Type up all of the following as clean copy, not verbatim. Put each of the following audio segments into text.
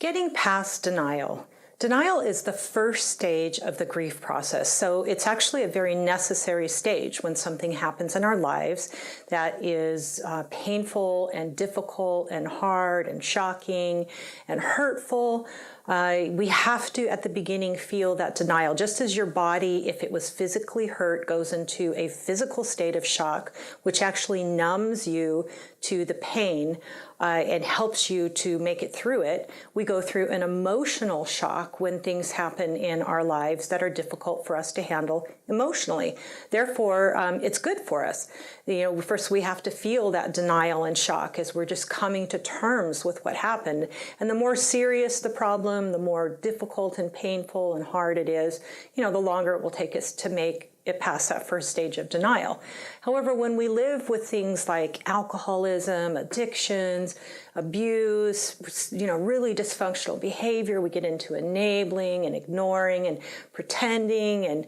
Getting past denial. Denial is the first stage of the grief process. So it's actually a very necessary stage when something happens in our lives that is painful and difficult and hard and shocking and hurtful. We have to, at the beginning, feel that denial. Just as your body, if it was physically hurt, goes into a physical state of shock, which actually numbs you to the pain and helps you to make it through it, we go through an emotional shock when things happen in our lives that are difficult for us to handle emotionally. Therefore, it's good for us. First we have to feel that denial and shock as we're just coming to terms with what happened. And the more serious the problem, the more difficult and painful and hard it is, the longer it will take us to make it past that first stage of denial. However, when we live with things like alcoholism, addictions, abuse, really dysfunctional behavior, we get into enabling and ignoring and pretending and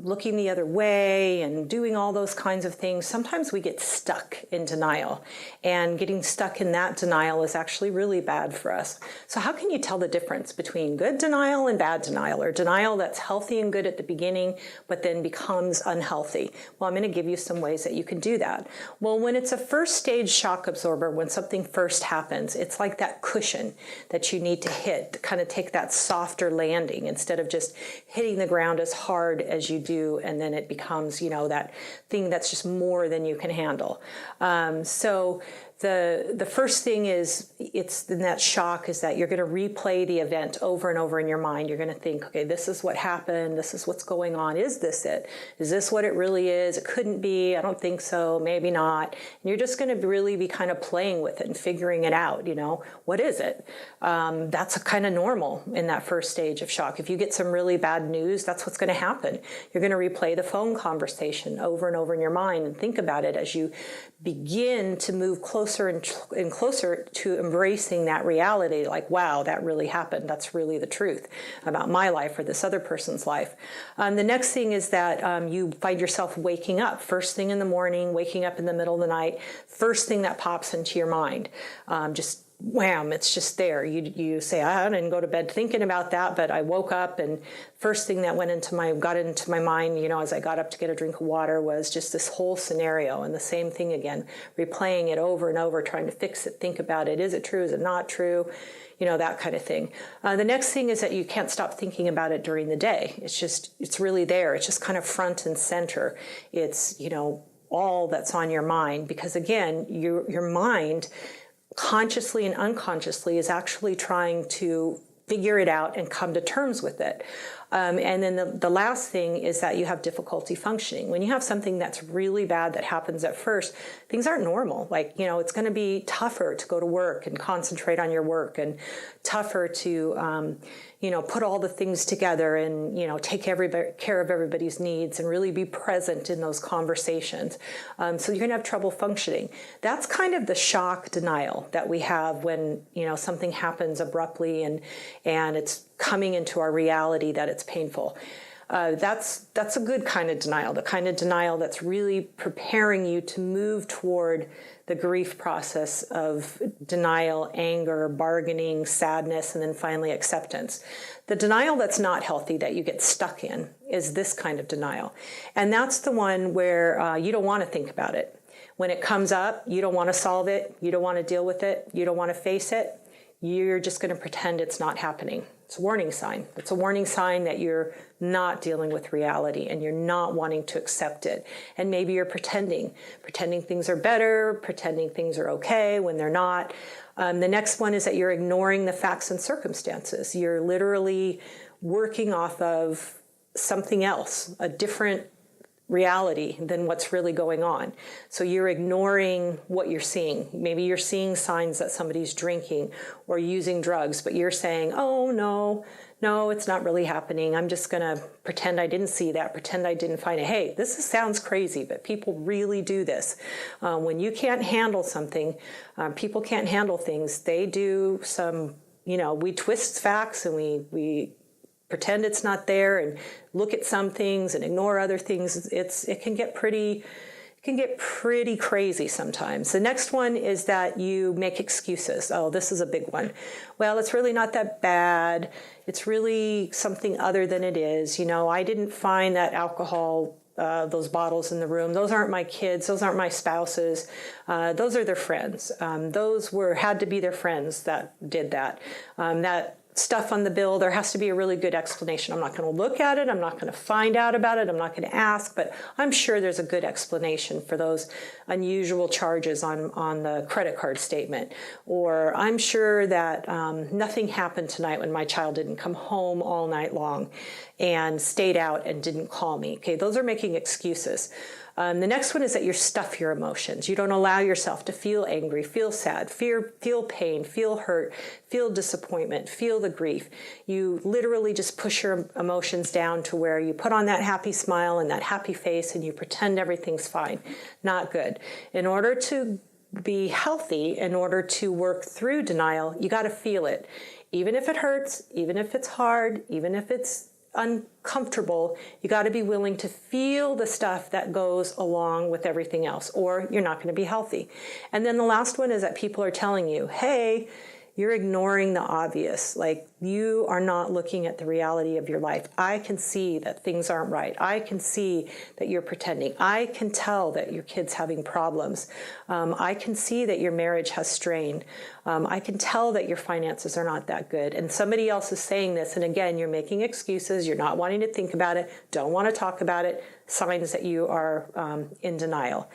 looking the other way and doing all those kinds of things. Sometimes we get stuck in denial, and getting stuck in that denial is actually really bad for us. So how can you tell the difference between good denial and bad denial, or denial that's healthy and good at the beginning but then becomes unhealthy? Well, I'm going to give you some ways that you can do that. Well, when it's a first stage shock absorber, when something first happens, it's like that cushion that you need to hit to kind of take that softer landing instead of just hitting the ground as hard as you do, and then it becomes, that thing that's just more than you can handle. So the first thing is, it's in that shock, is that you're going to replay the event over and over in your mind. You're going to think, okay, this is what happened. This is what's going on. Is this it? Is this what it really is? It couldn't be. I don't think so. Maybe not. And you're just going to really be kind of playing with it and figuring it out. What is it? That's kind of normal in that first stage of shock. If you get some really bad news, that's what's going to happen. You're going to replay the phone conversation over and over in your mind and think about it as you begin to move closer and closer to embracing that reality, like, wow, that really happened. That's really the truth about my life or this other person's life. The next thing is that you find yourself waking up first thing in the morning, waking up in the middle of the night, first thing that pops into your mind. Just wham, it's just there. You say, I didn't go to bed thinking about that, but I woke up, and first thing that got into my mind, as I got up to get a drink of water, was just this whole scenario. And the same thing again, replaying it over and over, trying to fix it, think about it. Is it true? Is it not true? That kind of thing. The next thing is that you can't stop thinking about it during the day. It's really there. It's just kind of front and center. It's, all that's on your mind, because again, your mind, consciously and unconsciously, is actually trying to figure it out and come to terms with it. And then the last thing is that you have difficulty functioning. When you have something that's really bad that happens at first, things aren't normal. Like, it's going to be tougher to go to work and concentrate on your work, and tougher to, put all the things together and, take care of everybody's needs and really be present in those conversations. So you're going to have trouble functioning. That's kind of the shock denial that we have when, something happens abruptly and it's coming into our reality that it's painful. That's a good kind of denial, the kind of denial that's really preparing you to move toward the grief process of denial, anger, bargaining, sadness, and then finally acceptance. The denial that's not healthy, that you get stuck in, is this kind of denial. And that's the one where you don't want to think about it. When it comes up, you don't want to solve it, you don't want to deal with it, you don't want to face it. You're just going to pretend it's not happening. It's a warning sign. It's a warning sign that you're not dealing with reality and you're not wanting to accept it. And maybe you're pretending things are better, pretending things are okay when they're not. The next one is that you're ignoring the facts and circumstances. You're literally working off of something else, a different reality than what's really going on. So you're ignoring what you're seeing. Maybe you're seeing signs that somebody's drinking or using drugs, but you're saying, oh, no, it's not really happening. I'm just going to pretend I didn't see that, pretend I didn't find it. Hey, sounds crazy, but people really do this. When you can't handle something, people can't handle things. They do some, we twist facts and we pretend it's not there and look at some things and ignore other things. It can get pretty can get pretty crazy sometimes. The next one is that you make excuses. Oh, this is a big one. Well, it's really not that bad. It's really something other than it is. You know, I didn't find that alcohol, those bottles in the room. Those aren't my kids. Those aren't my spouses. Those are their friends. Those had to be their friends that did that. That stuff on the bill, there has to be a really good explanation. I'm not going to look at it. I'm not going to find out about it. I'm not going to ask, but I'm sure there's a good explanation for those unusual charges on the credit card statement. Or I'm sure that nothing happened tonight when my child didn't come home all night long and stayed out and didn't call me. Okay, those are making excuses. The next one is that you stuff your emotions. You don't allow yourself to feel angry, feel sad, feel pain, feel hurt, feel disappointment, feel the grief. You literally just push your emotions down to where you put on that happy smile and that happy face and you pretend everything's fine. Not good. In order to be healthy, in order to work through denial, you got to feel it. Even if it hurts, even if it's hard, even if it's uncomfortable, you got to be willing to feel the stuff that goes along with everything else, or you're not going to be healthy. And then the last one is that people are telling you, hey, you're ignoring the obvious. Like, you are not looking at the reality of your life. I can see that things aren't right. I can see that you're pretending. I can tell that your kid's having problems. I can see that your marriage has strain. I can tell that your finances are not that good. And somebody else is saying this, and again, you're making excuses. You're not wanting to think about it, don't want to talk about it. Signs that you are in denial.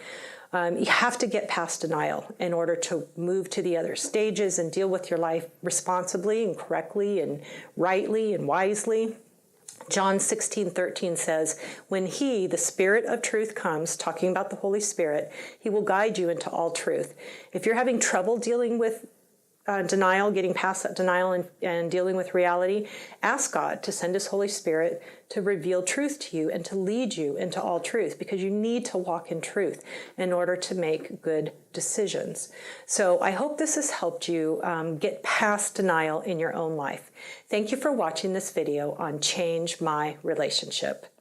You have to get past denial in order to move to the other stages and deal with your life responsibly and correctly and rightly and wisely. John 16:13 says, when he, the Spirit of truth, comes, talking about the Holy Spirit, he will guide you into all truth. If you're having trouble dealing with denial, getting past that denial and dealing with reality, ask God to send his Holy Spirit to reveal truth to you and to lead you into all truth, because you need to walk in truth in order to make good decisions. So I hope this has helped you get past denial in your own life. Thank you for watching this video on Change My Relationship.